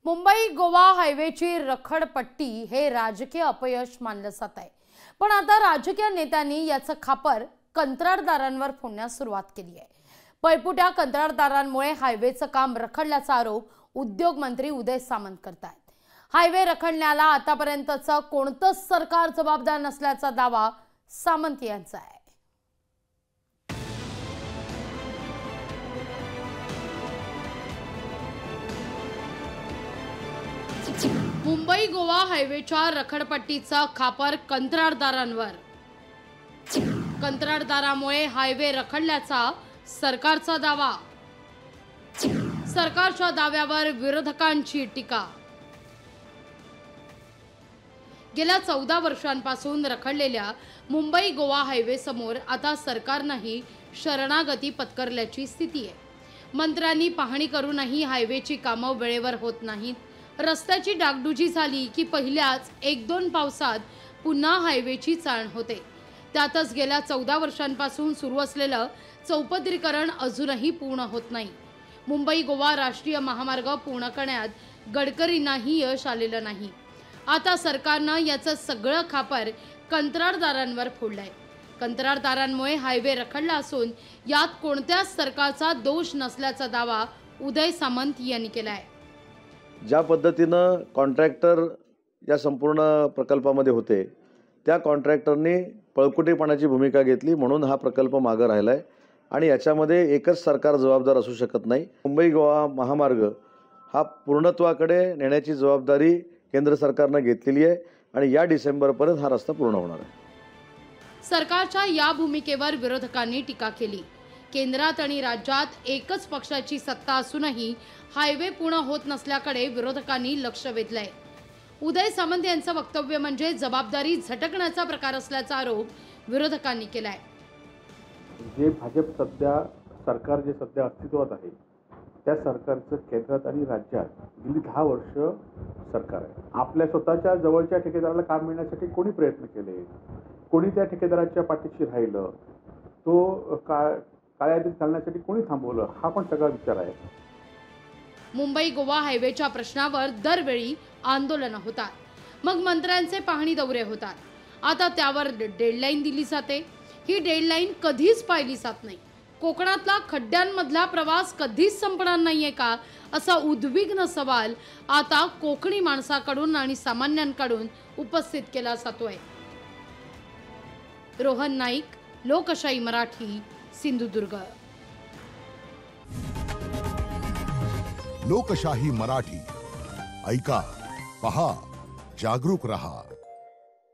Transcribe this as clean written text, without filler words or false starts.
मुंबई गोवा हायवेची रखडपट्टी हे राजकीय अपयश मानलं जात आहे। पण आता राजकीय नेत्यांनी याचं खापर कंत्राटदारांवर फोडण्यास सुरुवात केली आहे। पैपुट्या कंत्राटदारांमुळे हायवेचं काम रखडल्याचा आरोप उद्योग मंत्री उदय सामंत करतात। हायवे रखडण्याला आतापर्यंतचं कोणतंच सरकार जबाबदार नसल्याचा दावा सामंत यांचा आहे। मुंबई गोवा हायवेच्या रखडपट्टीचा खापर कंत्राटदारांवर। कंत्राटदारामुळे हायवे रखडल्याचा सरकारचा दावा। सरकारच्या दाव्यावर विरोधकांची टीका। गेल्या 14 वर्षांपासून रखडलेल्या मुंबई गोवा हायवे समोर आता सरकारनेही शरणागती पत्करल्याची स्थिती आहे। मंत्र्यांनी पाहणी करूनही हायवेची कामं वेळेवर होत नाहीत। रस्त्याची डागडुजी झाली की पहिल्याच 1-2 पावसात पुन्हा हायवेची चाळण होते। त्यातच गेल्या 14 वर्षांपासून सुरू असलेलं चौपदरीकरण अजूनही पूर्ण होत नाही। मुंबई गोवा राष्ट्रीय महामार्ग पूर्ण करण्यात गडकरींनाही यश आलेलं नाही। आता सरकारनं याचं सगळं खापर कंत्राटदारांवर फोडलंय। कंत्राटदारांमुळे हायवे रखडला असून यात कोणत्याच सरकारचा दोष नसल्याचा दावा उदय सामंत यांनी केलाय। ज्या पद्धतीनं कॉन्ट्रॅक्टर या संपूर्ण प्रकल्पामध्ये होते त्या कॉन्ट्रॅक्टरनी पळकुटीपणाची भूमिका घेतली, म्हणून हा प्रकल्प मागे राहिलाय आणि याच्यामध्ये एकच सरकार जबाबदार असू शकत नाही। मुंबई गोवा महामार्ग हा पूर्णत्वाकडे नेण्याची जबाबदारी केंद्र सरकारने घेतलेली आहे आणि या डिसेंबरपर्यंत हा रस्ता पूर्ण होणार आहे। सरकारच्या या भूमिकेवर विरोधकांनी टीका केली। केंद्रात आणि राज्यात एकच पक्षाची सत्ता असूनही हायवे पूर्ण होत नसल्याकडे विरोधकांनी लक्ष वेधलंय। उदय सामंत यांचं वक्तव्य म्हणजे जबाबदारी झटकण्याचा प्रकार असल्याचा आरोप विरोधकांनी केलाय। जे भाजप सरकार जे सध्या अस्तित्वात आहे त्या सरकारचं केंद्रात आणि राज्यात गेली 10 वर्ष सरकार आहे। आपल्या स्वतःच्या जवळच्या ठेकेदाराला काम मिळण्यासाठी कोणी प्रयत्न केले, कोणी त्या ठेकेदाराच्या पाठीशी राहिलं, तो काळ्या यादीत घालण्यासाठी कोणी थांबवलं, हा पण सगळा विचार आहे। मुंबई गोवा हायवेच्या प्रश्नावर दरवेळी आंदोलन होतात, मग मंत्र्यांचे पाहणी दौरे होतात। आता त्यावर डेडलाईन दिली जाते। ही डेडलाईन कधीच पाळली जात नाही। कोकणातला खड्ड्यांमधला प्रवास कधीच संपणार नाहीये का, असा उद्विग्न सवाल आता कोकणी माणसाकडून आणि सामान्यांकडून उपस्थित केला जातोय। रोहन नाईक, लोकशाही मराठी, सिंधुदुर्ग। लोकशाही मराठी ऐका, पहा, जागरूक रहा।